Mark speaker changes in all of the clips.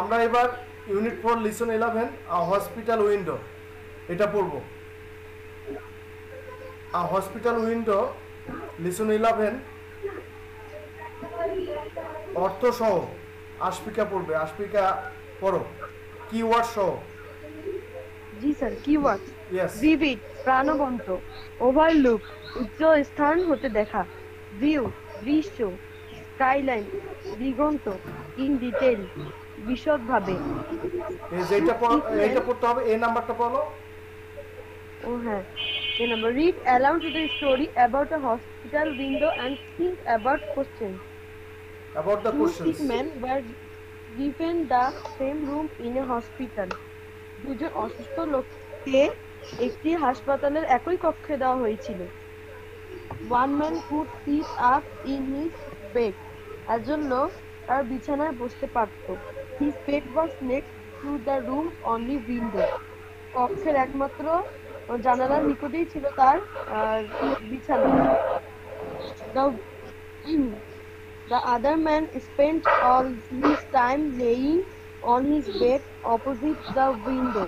Speaker 1: আমরা এবার unit 4 listen 11 hospital window এটা পড়ব। হসপিটাল উইন্ডো লিসন 11 অর্থ সহ আশপিকা পড়বে। আশপিকা পড়ো কিওয়ার্ড সহ।
Speaker 2: জি স্যার। Keyword
Speaker 1: yes.
Speaker 2: ভিভিড প্রাণবন্ত, ওভারলুক উচ্চ স্থান হতে দেখা, ভিউ দৃশ্য, স্কাইলাইন দিগন্ত, ইন ডিটেইল বিশদভাবে।
Speaker 1: এইটা পড়তে হবে। এই নাম্বারটা বলো।
Speaker 2: ও হ্যাঁ, এই number. Read allowed to the story about a hospital window and think about question.
Speaker 1: About the
Speaker 2: Two
Speaker 1: questions.
Speaker 2: sick men were given the same room in a hospital. দুজন অসুস্থ লোককে একটি হাসপাতালের একই কক্ষে দেওয়া হয়েছিল। One man could sit up in his bed. একজন লোক তার বিছানায় বসতে পারত। His bed was next to the room's only window. কক্ষের একমাত্র জানালার নিকটেই ছিল তার বিছানা। The other man spent all his time laying on his bed opposite the window.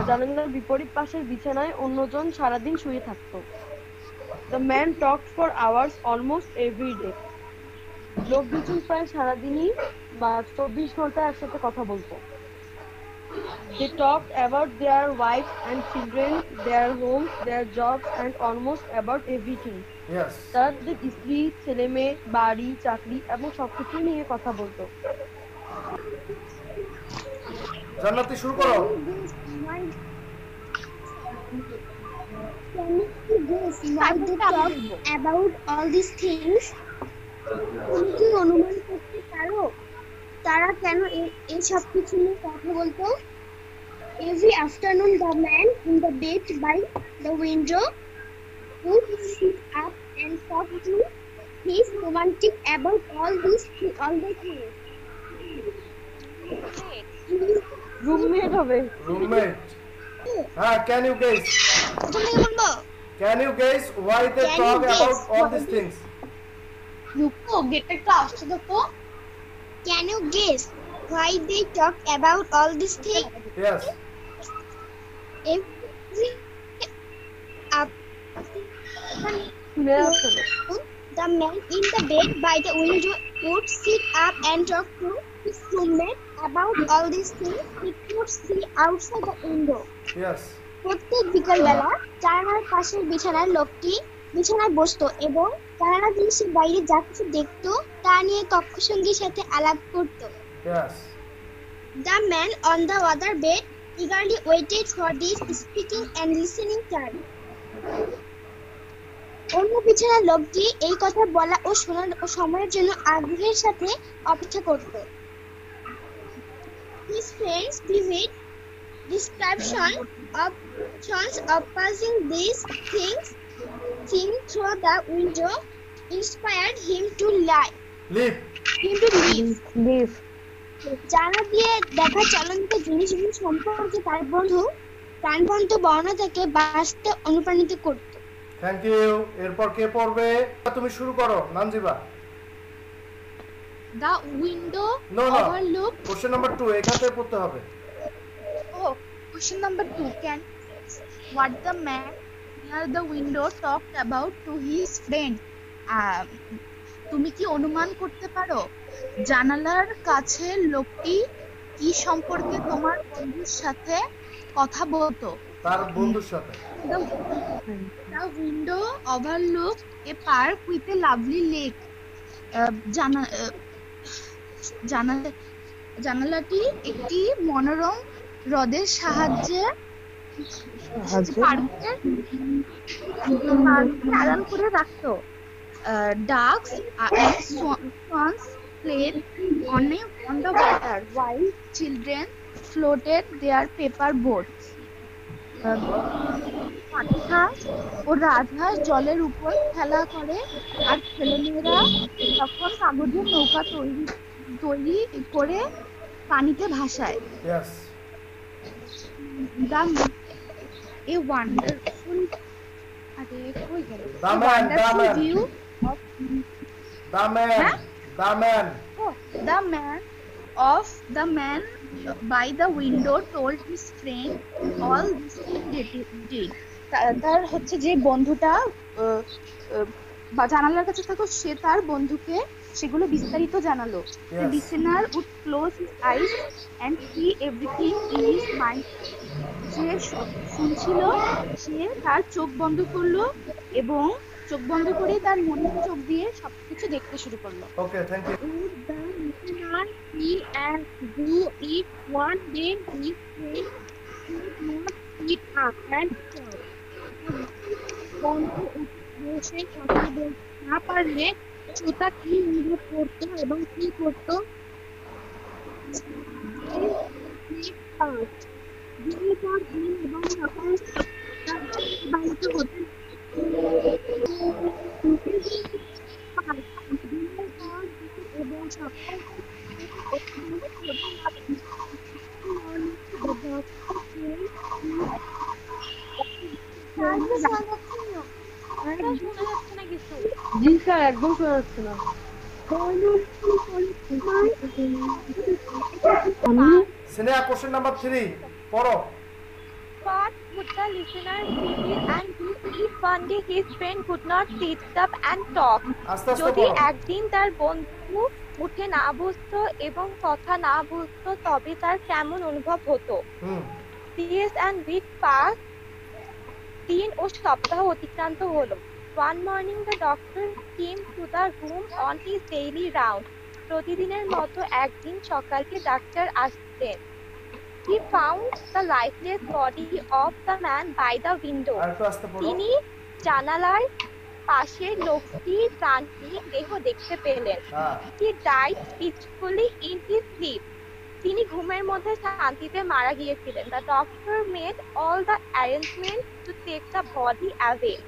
Speaker 2: জানালার বিপরীত পাশের বিছানায় অন্যজন সারাদিন শুয়ে থাকত। The man talked for hours almost every day. লোক দুজন প্রায় সারাদিনই বা 24 ঘন্টা একসাথে কথা বলতো। They talked about their wives and children, their homes, their jobs, and almost about everything.
Speaker 1: Yes.
Speaker 2: তাদের স্ত্রী, ছেলে মেয়ে, বাড়ি, চাকরি এবং সবকিছু নিয়ে কথা বলতো।
Speaker 1: জান্নাতি শুরু করো।
Speaker 3: Can you guess why they talk about all these things? তুমি কি অনুমান করতে পারো তারা কেন এই সব কিছু নিয়ে কথা বলতো? Every afternoon the man in the bed by the window would sit up and talk to his romantic about all the things.
Speaker 2: Roommate হবে।
Speaker 1: রুমমেট। হ্যাঁ, can you guess?
Speaker 3: তুমি বলবো?
Speaker 1: Can you guess why they
Speaker 3: Can
Speaker 1: talk
Speaker 3: you guess
Speaker 1: about all
Speaker 3: what
Speaker 1: these things?
Speaker 3: রুকো গেটটা একটু আসতে দাও। Can you guess why they talk about all these things?
Speaker 1: Yes.
Speaker 3: Every the man in the bed by the window would sit up and talk to his roommate about all these things he could see outside the window.
Speaker 1: Yes.
Speaker 3: প্রত্যেক বিকালবেলা জানালার পাশের বিছানার লোকটি বিছানায় বসতো এবং জানালা দিয়ে সে বাইরে যা কিছু দেখতো তা নিয়ে কক্ষসঙ্গীর সাথে আলাপ করত।
Speaker 1: Yes.
Speaker 3: The man on the other bed eagerly waited for this speaking and listening turn. অন্য বিছানার লোকটি এই কথা বলা ও শোনার সময়ের জন্য আগ্রহের সাথে অপেক্ষা করত। His friends vivid descriptions of passing these things seen through the window inspired him to
Speaker 2: leave.
Speaker 1: Leave.
Speaker 3: জানা দিয়ে দেখা চলন্ত জিনিসগুলো সম্পর্কে তার বন্ধু প্রাণবন্ত বর্ণনা থেকে বাঁচতে অনুপ্রাণিত করত।
Speaker 1: Thank you. এরপর কে পড়বে? তুমি শুরু করো Nanjiba.
Speaker 3: The window
Speaker 1: No.
Speaker 3: overlooked.
Speaker 1: Question number 2 এখান থেকে পড়তে হবে।
Speaker 3: Oh, question number 2. Can what the man near the window talked about to his friend? তুমি কি অনুমান করতে পারো জানালার কাছে লোকটি কি সম্পর্কে তোমার বন্ধুর সাথে কথা বলতো?
Speaker 1: তার বন্ধুর সাথে।
Speaker 3: The window overlooked a park with a lovely lake. জানালাটি একটি মনোরম হ্রদের সাহায্যে পার্কের আড়াল করে রাখতো। Ducks and swans played on the water while children floated their paper boats. পাখিরা ও রাজহাঁস জলের উপর খেলা করে আর ছেলেমেয়েরা তখন কাগজের নৌকা তৈরি করে পানিতে ভাসায়।
Speaker 1: Yes.
Speaker 3: A wonderful view of
Speaker 1: The man. The man.
Speaker 3: Oh, the man by the window told his friend all this thing did. তার হচ্ছে যে বন্ধুটা বা জানালার কাছে থাকো সে তার বন্ধুকে সেগুলো বিস্তারিত জানালো। The listener would close his eyes and see everything in his mind. যে শুনছিল সে তার চোখ বন্ধ করলো এবং চোখ বন্ধ করে তার মনের চোখ দিয়ে সবকিছু দেখতে শুরু করলো।
Speaker 1: Okay, thank you.
Speaker 3: The listener see and do it one day he said could not sit up and talk. বন্ধু বসে কথা বলতে না পারলে শ্রোতা কি অনুভব করতো এবং কি করতো? দিনের পর দিন এবং যখন বাড়িতে হতে এবং সকাল
Speaker 2: জি স্যার, একদম শোনা যাচ্ছে না।
Speaker 1: Sneha, question number 3. পড়ো।
Speaker 4: What would the listener feel and do if one day his friend could not sit up and talk?
Speaker 1: আস্তে আস্তে
Speaker 4: যদি
Speaker 1: পড়ো।
Speaker 4: একদিন তার বন্ধু উঠে না বসতো এবং কথা না বলতো তবে তার কেমন অনুভব হতো? Days and weeks passed. দিন ও সপ্তাহ অতিক্রান্ত হলো। One morning the doctor came to the room on his daily round. প্রতিদিনের মতো একদিন সকালে ডাক্তার আসতেন। He found the lifeless body of the man by the window.
Speaker 1: আরেকটু আস্তে পড়ো।
Speaker 4: তিনি জানালার পাশে লোকটির প্রাণহীন দেহ দেখতে পেলেন। He died peacefully in his sleep. তিনি ঘুমের মধ্যে শান্তিতে মারা গিয়েছিলেন। The doctor made all the arrangements to take the body away.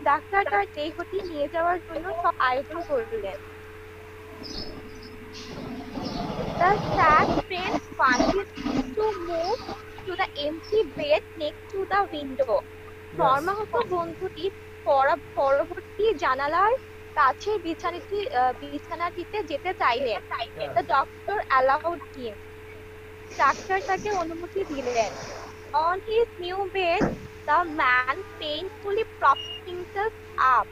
Speaker 4: Doctor তার দেহটি নিয়ে যাওয়ার জন্য সব আয়োজন করলেন। The sad friend wanted to move to the empty bed next to the window. মর্মাহত বন্ধুটি পরবর্তী জানালার কাছে বিছানাটিতে যেতে চাইলেন। The doctor allowed him. Doctor তাকে অনুমতি দিলেন। On his new bed, the man painfully propped himself up.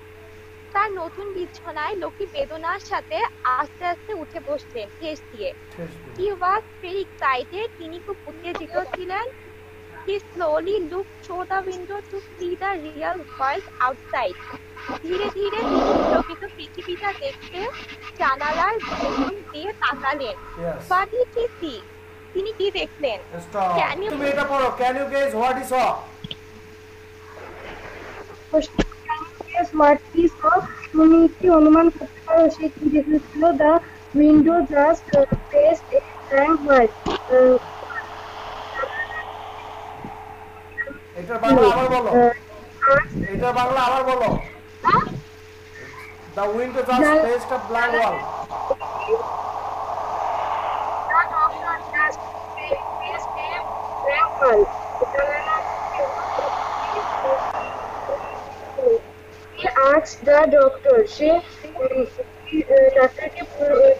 Speaker 4: তার নতুন বিছানায় লোকটি বেদনার সাথে আস্তে আস্তে উঠে বসলেন ঠেস দিয়ে। He was very excited. তিনি খুব উত্তেজিত ছিলেন। He slowly looked through the window to see the real world outside. ধীরে ধীরে তিনি প্রকৃত পৃথিবীটা দেখতে জানালার ভেতর দিয়ে তাকালেন। What did he see? তিনি কি দেখলেন?
Speaker 1: তুমি এটা পড়ো। Can you guess what he saw?
Speaker 5: What he saw? তুমি কি অনুমান করতে পারো সে কি দেখেছিল? The window just faced a blank white.
Speaker 1: এটা বাংলা আবার বলো। এটা বাংলা আবার বলো। The window just faced a blank wall. He asked the doctor. সে ডাক্তারকে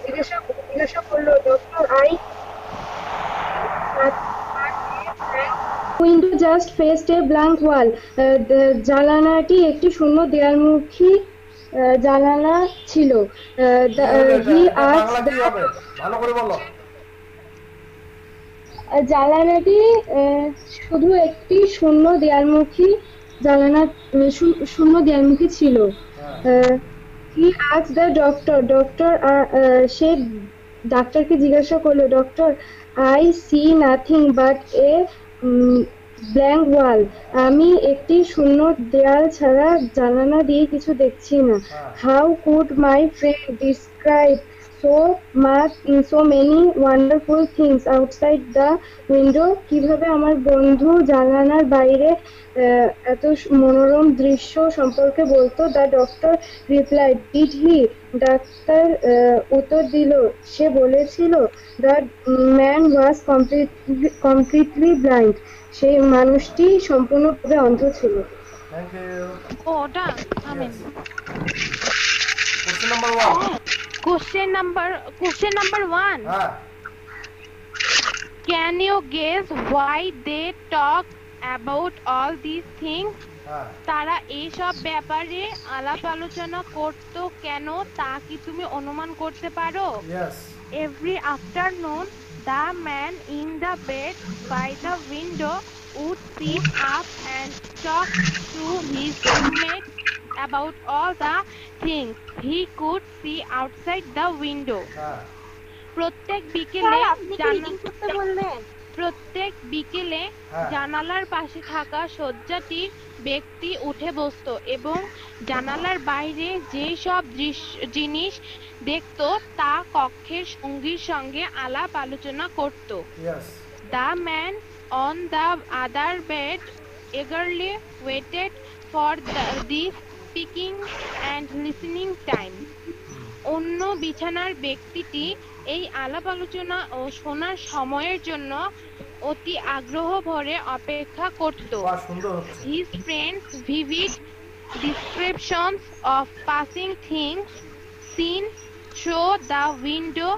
Speaker 1: জিজ্ঞাসা করলো, doctor window just faced a blank wall. জানালাটি একটি শূন্য দেয়ালমুখী জানালা ছিল। ভালো করে বলো।
Speaker 5: জানালাটি শুধু একটি শূন্য দেয়ালমুখী ছিল। He asked the doctor. সে ডাক্তারকে জিজ্ঞাসা করলো, doctor I see nothing but a blank wall. আমি একটি শূন্য দেয়াল ছাড়া জানালা দিয়ে কিছু দেখছি না। How could my friend describe so many wonderful things outside the window? কিভাবে আমার বন্ধু জানালার বাইরে এত মনোরম দৃশ্য সম্পর্কে বলতো? The doctor replied. Did he? Doctor উত্তর দিল, সে বলেছিল the man was completely blind. সেই মানুষটি সম্পূর্ণভাবে অন্ধ ছিল।
Speaker 1: Thank you.
Speaker 4: ওটা amen.
Speaker 1: Question number 1.
Speaker 6: Question number 1.
Speaker 7: হ্যাঁ
Speaker 6: Can you guess why they talk about all these things?
Speaker 7: হ্যাঁ
Speaker 6: তারা এইসব ব্যাপারে আলাপ আলোচনা করতো কেন তা কি তুমি অনুমান করতে পারো?
Speaker 7: Yes
Speaker 6: Every afternoon, the man in the bed by the window would sit up and talk to his roommate about all the things he could see outside the window.
Speaker 7: হ্যাঁ
Speaker 6: প্রত্যেক
Speaker 4: স্যার আপনি কি রিডিং করতে বললেন?
Speaker 6: বিকেলে
Speaker 7: হ্যাঁ।
Speaker 6: জানালার পাশে থাকা শয্যাটির ব্যক্তি উঠে বসতো এবং জানালার বাইরে যে সব জিনিস দেখতো তা কক্ষের সঙ্গীর সঙ্গে আলাপ আলোচনা করত।
Speaker 7: Yes
Speaker 6: The man on the other bed eagerly waited for this speaking and listening time. অন্য বিছানার ব্যক্তিটি এই আলাপ আলোচনা ও শোনার সময়ের জন্য অতি আগ্রহ ভরে অপেক্ষা করত।
Speaker 7: বাহ সুন্দর হচ্ছে
Speaker 6: His friends' vivid descriptions of passing things seen through the window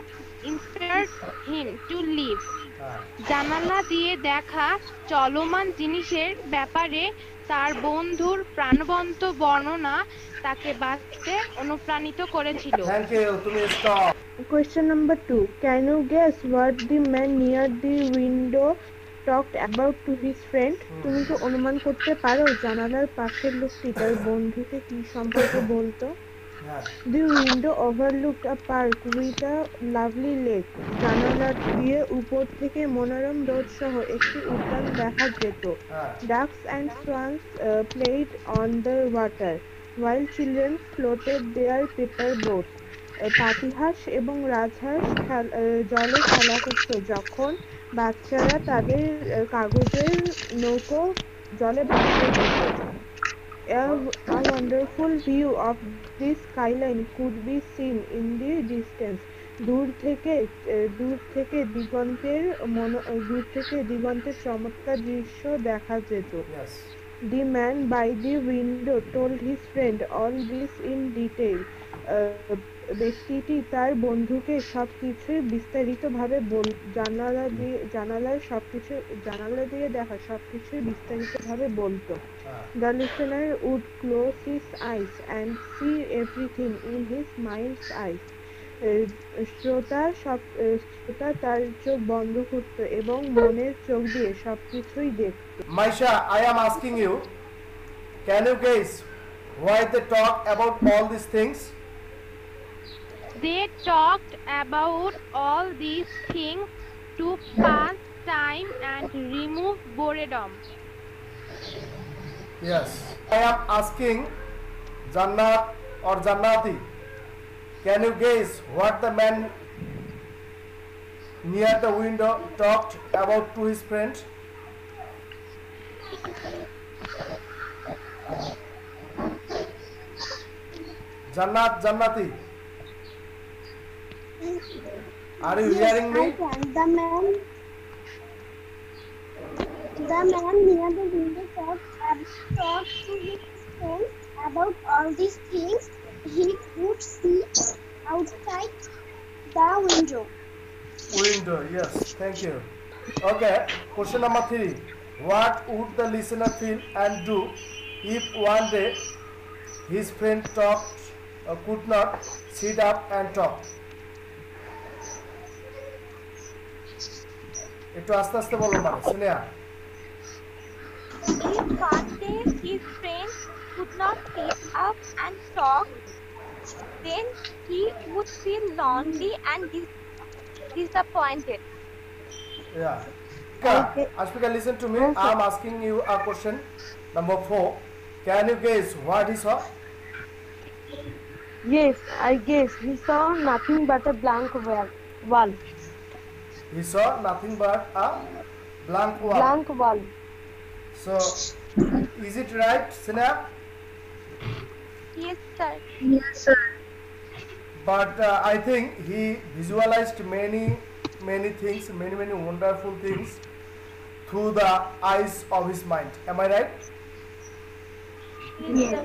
Speaker 6: inspired him to live.
Speaker 7: হ্যাঁ
Speaker 6: জানালা দিয়ে দেখা চলমান জিনিসের ব্যাপারে তার বন্ধুর প্রাণবন্ত বর্ণনা তাকে বাঁচতে অনুপ্রাণিত করেছিল।
Speaker 7: থ্যাংক ইউ তুমি stop
Speaker 2: Question number 2. Can you guess what the man near the window talked about to his friend? তুমি কি অনুমান করতে পারো জানালার পাশের লোকটি তার বন্ধুকে কি সম্পর্কে বলতো?
Speaker 7: হ্যাঁ
Speaker 2: The window overlooked a park with a lovely lake. জানালা দিয়ে উপর থেকে মনোরম রোদ সহ একটি উদ্যান দেখা যেত।
Speaker 7: হ্যাঁ
Speaker 2: Ducks and swans played on the water, while children floated their paper boats. পাতিহাঁস এবং রাজহাঁস জলে খেলা করত যখন বাচ্চারা তাদের কাগজের নৌকো জলে ভাসিয়ে দিত। A wonderful view of this skyline could be seen in the distance. দূর থেকে দিগন্তের চমৎকার দৃশ্য দেখা যেত।
Speaker 7: Yes
Speaker 2: The man by the window told his friend all this in detail. ব্যক্তিটি তার বন্ধুকে সবকিছুই বিস্তারিতভাবে জানালা দিয়ে দেখা সবকিছুই বিস্তারিতভাবে বলতো।
Speaker 7: হ্যাঁ
Speaker 2: The listener would close his eyes and see everything in his mind's eyes. শ্রোতা তার চোখ বন্ধ করত এবং মনের চোখ দিয়ে সবকিছুই দেখত।
Speaker 7: Maisha, I am asking you, can you guess why they talk about all these things?
Speaker 6: They talked about all these things to pass time and remove boredom.
Speaker 7: Yes. I am asking Jannat or Jannati, can you guess what the man near the window talked about to his friend? Jannati, are you hearing
Speaker 3: I
Speaker 7: me?
Speaker 3: can. The man near the window talked to his friends about all these things he could see outside the window.
Speaker 7: Window, yes, thank you. Okay, question number 3. What would the listener feel and do if one day his friend could not sit up and talk? একটু আস্তে আস্তে বলো মানে Sneha
Speaker 4: If one day his friend could not sit up and talk, then he would feel lonely and disappointed.
Speaker 7: Yeah. Ashpika, listen to me. I'm asking you a question. Number 4. Can you guess what he saw?
Speaker 2: Yes, I guess he saw nothing but a blank wall.
Speaker 7: He saw nothing but a blank wall. So, is it right, Sneha?
Speaker 4: Yes, sir.
Speaker 5: Yes, sir.
Speaker 7: But I think he visualized many things, many wonderful things through the eyes of his mind. Am I right?
Speaker 4: Yes, sir.